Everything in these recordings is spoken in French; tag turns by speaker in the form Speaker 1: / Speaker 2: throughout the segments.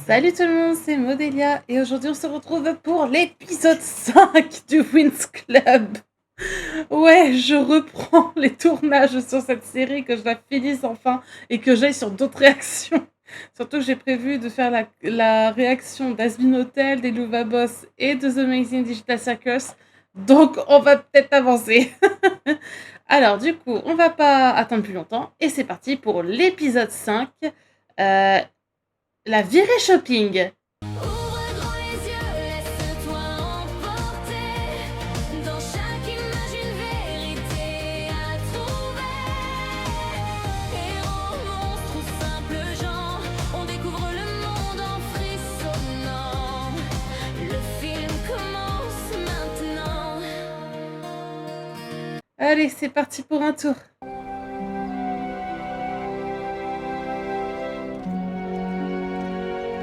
Speaker 1: Salut tout le monde, c'est Modélia et aujourd'hui on se retrouve pour l'épisode 5 du Winx Club. Ouais, je reprends les tournages sur cette série, que je la finisse enfin et que j'aille sur d'autres réactions. Surtout que j'ai prévu de faire la réaction d'Azbin Hotel, des Louva Boss et de The Amazing Digital Circus. Donc on va peut-être avancer. Alors du coup, on va pas attendre plus longtemps et c'est parti pour l'épisode 5. La virée shopping.
Speaker 2: Ouvre grand les yeux, laisse-toi emporter. Dans chaque image, une vérité à trouver. Héros, monstres ou simples gens, on découvre le monde en frissonnant. Le film commence maintenant.
Speaker 1: Allez, c'est parti pour un tour.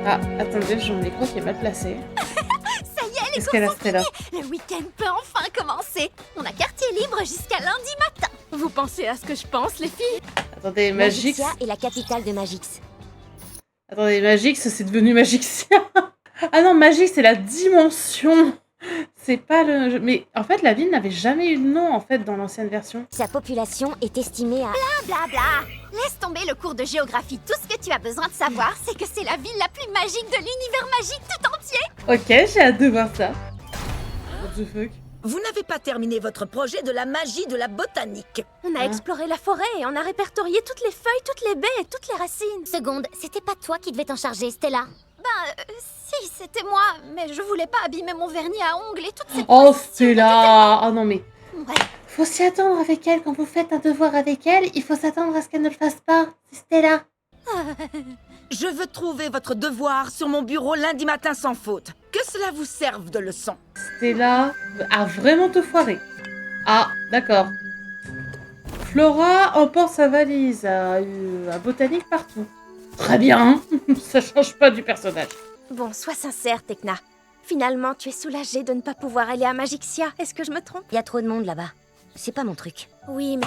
Speaker 1: Ah, attendez, j'ai mon micro qui est mal placé.
Speaker 3: Ça y est, les
Speaker 1: Qu'est-ce qu'elle a fait là?
Speaker 3: Le week-end peut enfin commencer. On a quartier libre jusqu'à lundi matin.
Speaker 4: Vous pensez à ce que je pense, les filles?
Speaker 1: Attendez, Magix.
Speaker 5: Magixia est la capitale de Magix.
Speaker 1: Attendez, Magix, c'est devenu Magixia. Ah non, Magix, c'est la dimension. C'est pas le... Mais en fait, la ville n'avait jamais eu de nom, en fait, dans l'ancienne version.
Speaker 5: Sa population est estimée à...
Speaker 3: Blabla. Laisse tomber le cours de géographie. Tout ce que tu as besoin de savoir, c'est que c'est la ville la plus magique de l'univers magique tout entier.
Speaker 1: Ok, j'ai hâte de voir ça. What the fuck?
Speaker 6: Vous n'avez pas terminé votre projet de la magie de la botanique.
Speaker 4: On a
Speaker 1: Hein?
Speaker 4: exploré la forêt et on a répertorié toutes les feuilles, toutes les baies et toutes les racines.
Speaker 5: Seconde, c'était pas toi qui devais t'en charger, Stella.
Speaker 3: Si, c'était moi, mais je voulais pas abîmer mon vernis à ongles et toutes ces...
Speaker 1: Oh, c'est là. Oh non, mais...
Speaker 3: Ouais.
Speaker 1: Faut s'y attendre avec elle. Quand vous faites un devoir avec elle, il faut s'attendre à ce qu'elle ne le fasse pas. C'est Stella.
Speaker 6: Je veux trouver votre devoir sur mon bureau lundi matin sans faute. Que cela vous serve de leçon.
Speaker 1: Stella a vraiment te foiré. Ah, d'accord. Flora emporte sa valise à botanique partout. Très bien. Ça change pas du personnage.
Speaker 4: Bon, sois sincère, Tekna. Finalement, tu es soulagée de ne pas pouvoir aller à Magixia. Est-ce que je me trompe?
Speaker 5: Y a trop de monde là-bas. C'est pas mon truc.
Speaker 4: Oui, mais...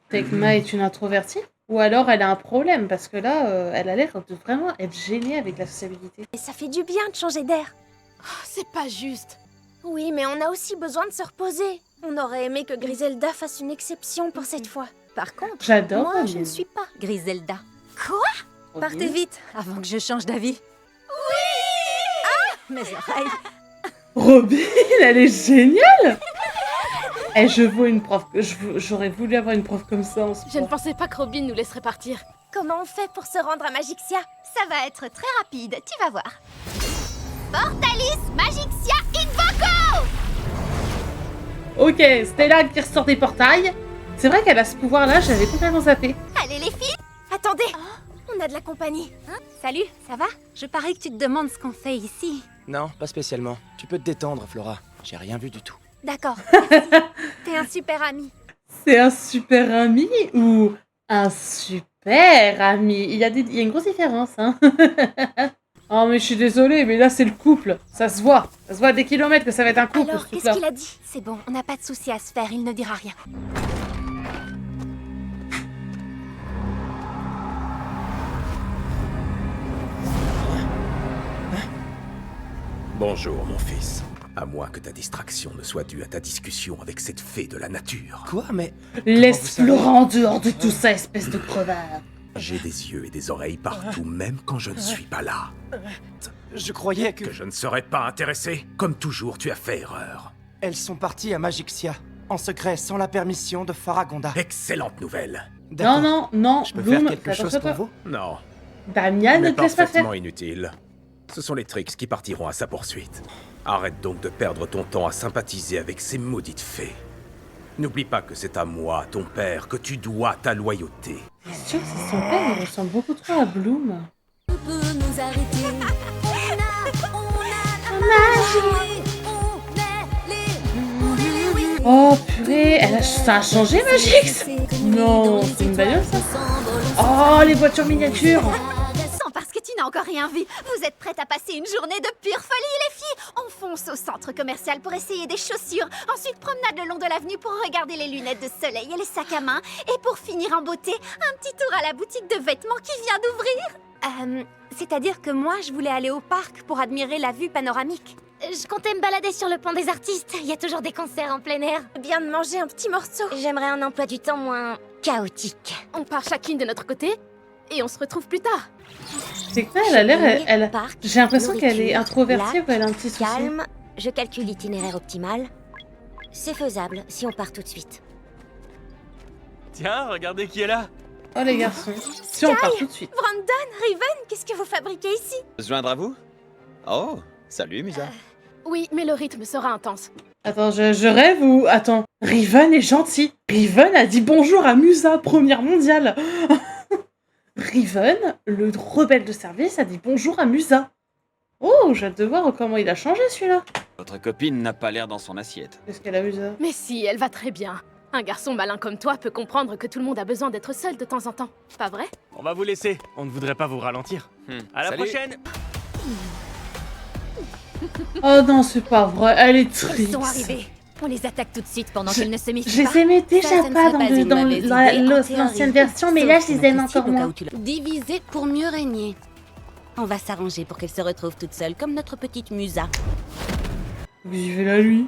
Speaker 1: Tekma est une introvertie? Ou alors elle a un problème, parce que là, elle a l'air de vraiment être gênée avec la sociabilité.
Speaker 4: ça fait du bien de changer d'air.
Speaker 7: C'est pas juste.
Speaker 4: Oui, mais on a aussi besoin de se reposer. On aurait aimé que Griselda fasse une exception pour cette fois. Par contre,
Speaker 1: J'adore
Speaker 4: moi, je
Speaker 1: Robin.
Speaker 4: ne suis pas Griselda.
Speaker 1: Robin.
Speaker 4: Partez vite, avant que je change d'avis. Oui! Ah! Mes oreilles.
Speaker 1: Robin, elle est géniale. Eh, je veux une prof. J'aurais voulu avoir une prof comme ça en
Speaker 7: Je ne
Speaker 1: sport.
Speaker 7: pensais pas que Robin nous laisserait partir.
Speaker 4: Comment on fait pour se rendre à Magixia?
Speaker 3: Ça va être très rapide, tu vas voir. Portalis Magixia Invoco!
Speaker 1: Ok, Stella qui ressort des portails. C'est vrai qu'elle a ce pouvoir-là, j'avais complètement zappé.
Speaker 3: Allez les filles!
Speaker 4: Attendez, on a de la compagnie.
Speaker 8: Salut, ça va? Je parie que tu te demandes ce qu'on fait ici.
Speaker 9: Non, pas spécialement. Tu peux te détendre, Flora. J'ai rien vu du tout.
Speaker 4: D'accord. T'es un super ami.
Speaker 1: C'est un super ami ou un super ami? Il y a une grosse différence, hein. Oh, mais je suis désolée, mais là, c'est le couple. Ça se voit. Ça se voit à des kilomètres que ça va être un couple,
Speaker 4: Alors,
Speaker 1: ce
Speaker 4: qu'est-ce
Speaker 1: truc-là.
Speaker 4: qu'il a dit? C'est bon, on n'a pas de souci à se faire, il ne dira rien.
Speaker 10: Bonjour, mon fils. À moins que ta distraction ne soit due à ta discussion avec cette fée de la nature.
Speaker 9: Quoi? Mais...
Speaker 1: Laisse
Speaker 9: Comment vous savez
Speaker 1: Flora en dehors de tout ça, espèce de crevard.
Speaker 10: J'ai des yeux et des oreilles partout, même quand je ne suis pas là.
Speaker 9: Je croyais que...
Speaker 10: Que je ne serais pas intéressé. Comme toujours, tu as fait erreur.
Speaker 9: Elles sont parties à Magixia, en secret, sans la permission de Faragonda.
Speaker 10: Excellente nouvelle.
Speaker 1: Non,
Speaker 9: D'accord.
Speaker 1: non, non,
Speaker 9: Je peux
Speaker 1: Bloom,
Speaker 9: faire quelque
Speaker 1: fais
Speaker 9: chose
Speaker 1: attention
Speaker 9: pour
Speaker 1: à toi.
Speaker 9: vous?
Speaker 10: Non,
Speaker 1: Damien, ne
Speaker 10: mais
Speaker 1: te laisse pas faire.
Speaker 10: parfaitement inutile. Ce sont les Trix qui partiront à sa poursuite. Arrête donc de perdre ton temps à sympathiser avec ces maudites fées. N'oublie pas que c'est à moi, ton père, que tu dois ta loyauté.
Speaker 1: C'est sûr que c'est son père, il ressemble beaucoup trop à Bloom.
Speaker 2: On peut nous arrêter.
Speaker 1: Oh purée, ça a changé Magix? Non, c'est une bagnole ça? Oh, les voitures miniatures!
Speaker 3: Sans parce que tu n'as encore rien vu. Vous êtes prêtes à passer une journée de pure folie, les filles? On fonce au centre commercial pour essayer des chaussures. Ensuite, promenade le long de l'avenue pour regarder les lunettes de soleil et les sacs à main. Et pour finir en beauté, un petit tour à la boutique de vêtements qui vient d'ouvrir.
Speaker 8: C'est-à-dire que moi, je voulais aller au parc pour admirer la vue panoramique.
Speaker 5: Je comptais me balader sur le pont des artistes. Il y a toujours des concerts en plein air.
Speaker 4: Bien de manger un petit morceau.
Speaker 5: J'aimerais un emploi du temps moins chaotique.
Speaker 7: On part chacune de notre côté et on se retrouve plus tard.
Speaker 1: C'est quoi, elle a l'air... Elle...
Speaker 5: Parc,
Speaker 1: J'ai l'impression qu'elle est
Speaker 5: nourriture,
Speaker 1: introvertie
Speaker 5: lac,
Speaker 1: ou elle a un petit souci.
Speaker 5: calme, je calcule l'itinéraire optimal. C'est faisable si on part tout de suite.
Speaker 11: Tiens, regardez qui est là.
Speaker 1: Oh les garçons, si on part tout de suite.
Speaker 4: Brandon, Riven, qu'est-ce que vous fabriquez ici?
Speaker 11: Se joindre à vous? Oh, salut Musa.
Speaker 7: Oui, mais le rythme sera intense.
Speaker 1: Attends, je rêve ou... Attends, Riven est gentil. Riven a dit bonjour à Musa, première mondiale. Riven, le rebelle de service, a dit bonjour à Musa. Oh, j'ai hâte de voir comment il a changé celui-là.
Speaker 11: Votre copine n'a pas l'air dans son assiette.
Speaker 1: Qu'est-ce qu'elle a, Musa?
Speaker 7: Mais si, elle va très bien. Un garçon malin comme toi peut comprendre que tout le monde a besoin d'être seul de temps en temps. Pas vrai?
Speaker 12: On va vous laisser. On ne voudrait pas vous ralentir. À la
Speaker 11: Salut.
Speaker 12: prochaine.
Speaker 1: Oh non, c'est pas vrai, elle est triste.
Speaker 8: Ils sont arrivés. On les attaque tout de suite pendant qu'ils ne se
Speaker 1: Je
Speaker 8: méfient pas.
Speaker 1: les aimais déjà
Speaker 8: Ça ne
Speaker 1: pas
Speaker 8: serait
Speaker 1: dans,
Speaker 8: une
Speaker 1: dans
Speaker 8: mauvaise
Speaker 1: la-
Speaker 8: idée en
Speaker 1: l'ancienne
Speaker 8: théorie.
Speaker 1: version, mais là, je les aime encore moins.
Speaker 8: Diviser pour mieux régner. On va s'arranger pour qu'elle se retrouve toute seule, comme notre petite Musa.
Speaker 1: Vivez-la lui.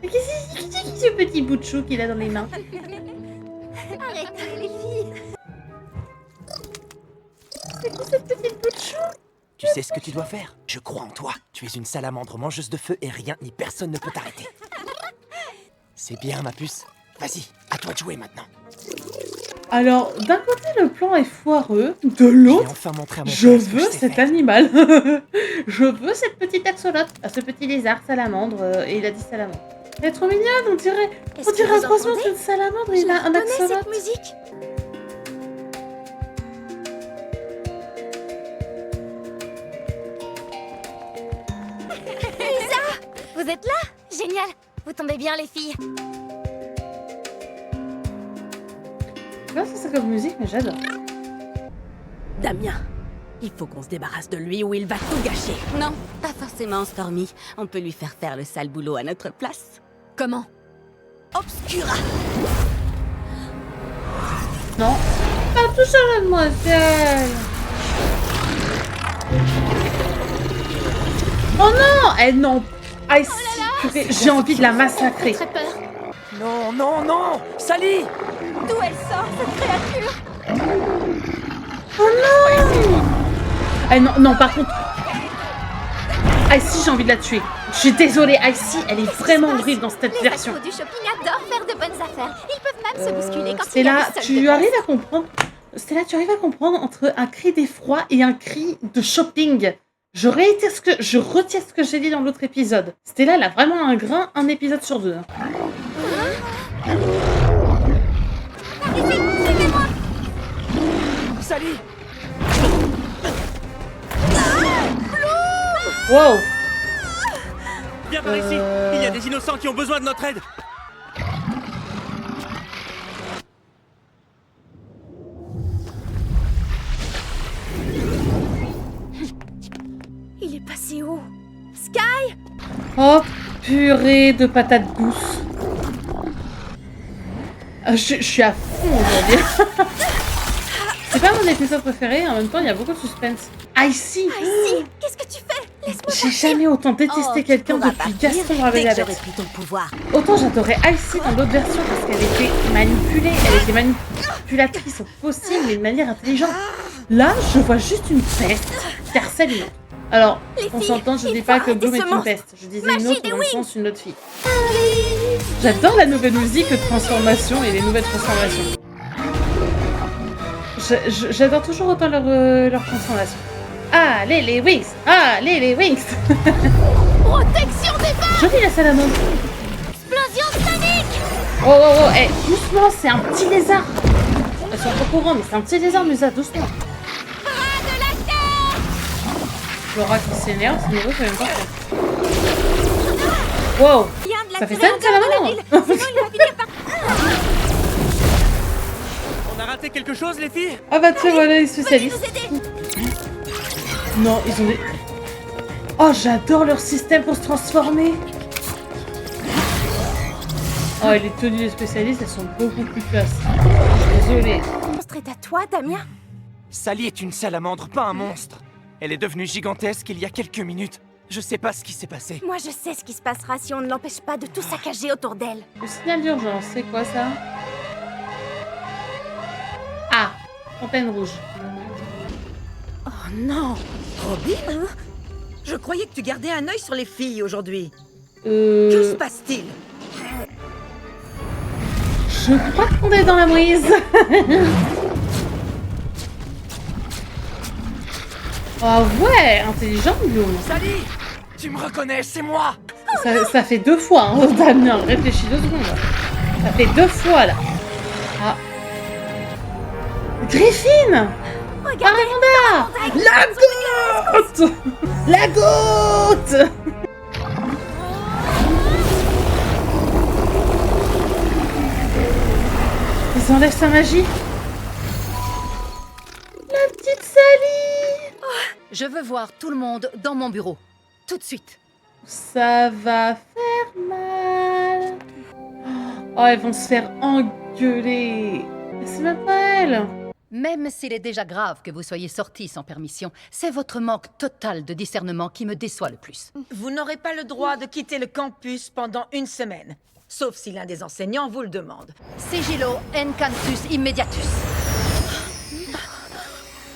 Speaker 1: Mais qu'est-ce que c'est ce petit bout de chou qu'il a dans les mains?
Speaker 4: Arrêtez les filles.
Speaker 1: C'est qui cette petite bout de chou?
Speaker 9: Tu sais ce que tu dois faire? Je crois en toi. Tu es une salamandre mangeuse de feu et rien ni personne ne peut t'arrêter. C'est bien, ma puce. Vas-y, à toi de jouer maintenant.
Speaker 1: Alors, d'un côté, le plan est foireux. De
Speaker 9: Je vais
Speaker 1: l'autre,
Speaker 9: enfin montrer à mon
Speaker 1: je
Speaker 9: père ce que
Speaker 1: veux
Speaker 9: je sais
Speaker 1: cet
Speaker 9: faire.
Speaker 1: animal. Je veux cette petite axolote. Ce petit lézard, salamandre. Et il a dit salamandre. Elle est trop mignonne, on dirait
Speaker 4: Est-ce que
Speaker 1: un
Speaker 4: vous
Speaker 1: croisement
Speaker 4: entendez?
Speaker 1: entre une salamandre et
Speaker 4: Je la
Speaker 1: un
Speaker 4: reconnais,
Speaker 1: axolote.
Speaker 4: cette musique.
Speaker 5: Vous êtes là? Génial! Vous tombez bien, les filles.
Speaker 1: Je sais pas ce que c'est comme musique, mais j'adore.
Speaker 6: Damien, il faut qu'on se débarrasse de lui ou il va tout gâcher.
Speaker 8: Non, pas forcément, Stormy. On peut lui faire le sale boulot à notre place.
Speaker 7: Comment?
Speaker 6: Obscura.
Speaker 1: Non. Pas toucher à la demoiselle. Oh non! Eh non! Aïe, purée, j'ai envie de la massacrer.
Speaker 7: Très peur.
Speaker 9: Non, non, non! Sally!
Speaker 4: D'où elle sort, cette créature?
Speaker 1: Oh non! Eh non, non, par contre... Icy, j'ai envie de la tuer. Je suis désolée, Icy, elle est vraiment horrible dans cette
Speaker 3: Les
Speaker 1: version.
Speaker 3: accros du shopping adorent faire de bonnes affaires. Ils peuvent même se bousculer quand il y a
Speaker 1: Stella,
Speaker 3: des soldes
Speaker 1: tu
Speaker 3: de
Speaker 1: arrives à comprendre... Stella, tu arrives à comprendre entre un cri d'effroi et un cri de shopping. Je retiens ce que j'ai dit dans l'autre épisode. Stella, elle a vraiment un grain, un épisode sur deux.
Speaker 9: Sally!
Speaker 1: Wow!
Speaker 12: Viens par ici. Il y a des innocents qui ont besoin de notre aide.
Speaker 4: Il est passé où? Sky?
Speaker 1: Oh, purée de patates douces. Ah, je suis à fond aujourd'hui. C'est pas mon épisode préféré, en même temps il y a beaucoup de suspense. Icy!
Speaker 4: Icy, qu'est-ce que tu fais? Laisse-moi
Speaker 1: J'ai jamais autant détesté quelqu'un depuis Gaston avec la bête.
Speaker 8: J'aurais pris ton pouvoir.
Speaker 1: Autant j'adorais Icy dans l'autre version parce qu'elle était manipulée, elle était manipulatrice au possible mais de manière intelligente. Là, je vois juste une peste qui harcèle une autre. Alors,
Speaker 4: Les
Speaker 1: on
Speaker 4: filles,
Speaker 1: s'entend, je
Speaker 4: il
Speaker 1: dis
Speaker 4: faut
Speaker 1: pas que
Speaker 4: arrêter
Speaker 1: Bloom est
Speaker 4: ce
Speaker 1: une
Speaker 4: monstre.
Speaker 1: peste. Je disais
Speaker 4: Magie
Speaker 1: une autre
Speaker 4: des
Speaker 1: dans le
Speaker 4: wings.
Speaker 1: sens une autre fille. J'adore la nouvelle musique de transformation et les nouvelles transformations. J'adore toujours autant leur transformation. Allez les Wings! Allez les Wings!
Speaker 3: Protection des vaches!
Speaker 1: Jolie la salamandre!
Speaker 3: Explosion sonique!
Speaker 1: Oh oh oh, eh, doucement, c'est un petit lézard! Elles sont pas au courant, mais c'est un petit lézard, Musa, doucement!
Speaker 3: Bras de la terre!
Speaker 1: Laura qui s'énerve, c'est nouveau, c'est même pas fait. Wow!
Speaker 4: Il y a de la
Speaker 1: Ça fait ça une
Speaker 4: créature dans la
Speaker 1: salamandre!
Speaker 4: ville. Sinon, il va finir par...
Speaker 12: On a raté quelque chose, les filles?
Speaker 1: Ah bah tiens, voilà les spécialistes!
Speaker 4: nous aider.
Speaker 1: Non, ils ont des... Oh, j'adore leur système pour se transformer! Oh, et les tenues des spécialistes, elles sont beaucoup plus classes. Désolée.
Speaker 4: Le monstre est à toi, Damien?
Speaker 9: Sally est une salamandre, pas un monstre. Elle est devenue gigantesque il y a quelques minutes. Je sais pas ce qui s'est passé.
Speaker 4: Moi, je sais ce qui se passera si on ne l'empêche pas de tout saccager autour d'elle.
Speaker 1: Le signal d'urgence, c'est quoi ça? Ah, fontaine rouge.
Speaker 6: Oh non! Robin? Je croyais que tu gardais un œil sur les filles aujourd'hui. Que se passe-t-il?
Speaker 1: Je crois qu'on est dans la mouise. Oh ouais, intelligent, Bloom.
Speaker 9: Sally! Tu me reconnais, c'est moi!
Speaker 1: Ça fait 2 fois, hein, Damien. Réfléchis 2 secondes. Ça fait 2 fois, là. Ah. Griffin! Aramanda! La goutte! La goutte! Ils enlèvent sa magie. La petite Sally!
Speaker 13: Je veux voir tout le monde dans mon bureau. Tout de suite.
Speaker 1: Ça va faire mal. Oh, elles vont se faire engueuler. C'est même pas elle.
Speaker 13: Même s'il est déjà grave que vous soyez sortis sans permission, c'est votre manque total de discernement qui me déçoit le plus.
Speaker 6: Vous n'aurez pas le droit de quitter le campus pendant 1 semaine. Sauf si l'un des enseignants vous le demande.
Speaker 13: Sigillo Encantus Immediatus.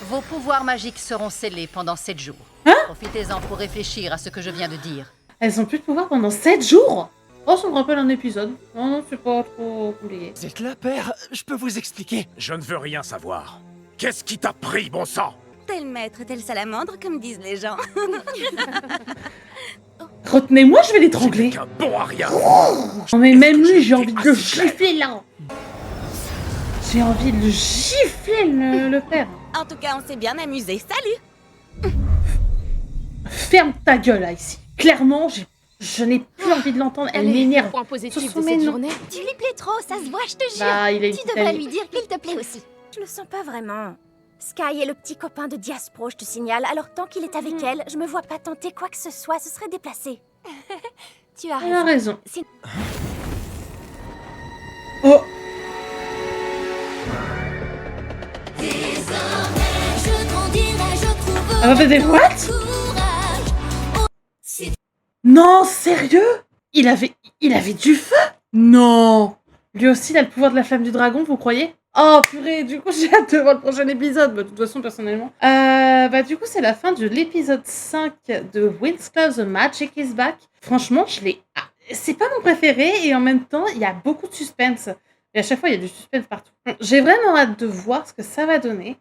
Speaker 13: Vos pouvoirs magiques seront scellés pendant 7 jours. Profitez-en pour réfléchir à ce que je viens de dire.
Speaker 1: Elles ont plus de pouvoir pendant 7 jours. Oh, ça me rappelle un épisode. Non, c'est pas trop compliqué.
Speaker 9: Vous êtes là, père? Je peux vous expliquer.
Speaker 10: Je ne veux rien savoir. Qu'est-ce qui t'a pris, bon sang?
Speaker 8: Tel maître, tel salamandre, comme disent les gens.
Speaker 1: Retenez-moi, je vais l'étrangler.
Speaker 10: C'est qu'un bon à rien.
Speaker 1: Non mais même lui, j'ai envie de le gifler là. J'ai envie de le gifler, le père.
Speaker 8: En tout cas, on s'est bien amusé. Salut!
Speaker 1: Ferme ta gueule là, ici. Clairement, je n'ai plus envie de l'entendre. Elle m'énerve.
Speaker 7: Point positif
Speaker 1: Sur son
Speaker 7: de cette
Speaker 1: méno.
Speaker 7: journée.
Speaker 4: Tu lui plais trop, ça se voit, je te jure.
Speaker 1: Bah, il est
Speaker 4: Tu devrais
Speaker 1: italien.
Speaker 4: lui dire qu'il te plaît aussi. Je le sens pas vraiment. Sky est le petit copain de Diaspro, je te signale. Alors tant qu'il est avec elle, je me vois pas tenter quoi que ce soit, ce serait déplacé. Tu as
Speaker 1: Elle a raison.
Speaker 4: Si-
Speaker 1: Oh,
Speaker 2: Je grandirai, je trouverai
Speaker 1: elle va faire des what?
Speaker 2: courage.
Speaker 1: Non, sérieux? Il avait du feu? Non. Lui aussi, il a le pouvoir de la flamme du dragon, vous croyez? Oh purée, du coup j'ai hâte de voir le prochain épisode, bah, de toute façon personnellement. Bah du coup c'est la fin de l'épisode 5 de Winx Club The Magic is Back. Franchement je l'ai... Ah, c'est pas mon préféré et en même temps il y a beaucoup de suspense. Et à chaque fois il y a du suspense partout. J'ai vraiment hâte de voir ce que ça va donner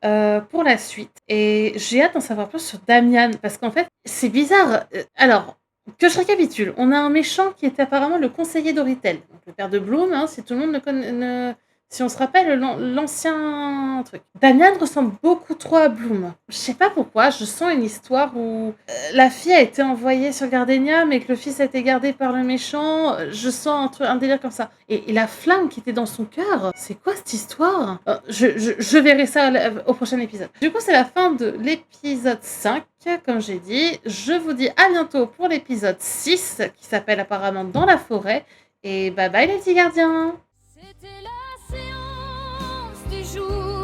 Speaker 1: pour la suite. Et j'ai hâte d'en savoir plus sur Damian parce qu'en fait c'est bizarre. Alors... Que je récapitule, on a un méchant qui est apparemment le conseiller d'Oritel, donc le père de Bloom, hein, si tout le monde ne connaît... Si on se rappelle l'ancien truc. Damian ressemble beaucoup trop à Bloom. Je sais pas pourquoi, je sens une histoire où la fille a été envoyée sur Gardenia, mais que le fils a été gardé par le méchant. Je sens un délire comme ça. Et la flamme qui était dans son cœur, c'est quoi cette histoire? Je verrai ça au prochain épisode. Du coup, c'est la fin de l'épisode 5, comme j'ai dit. Je vous dis à bientôt pour l'épisode 6, qui s'appelle apparemment Dans la forêt. Et bye bye les petits gardiens!
Speaker 2: C'était la séance du jour.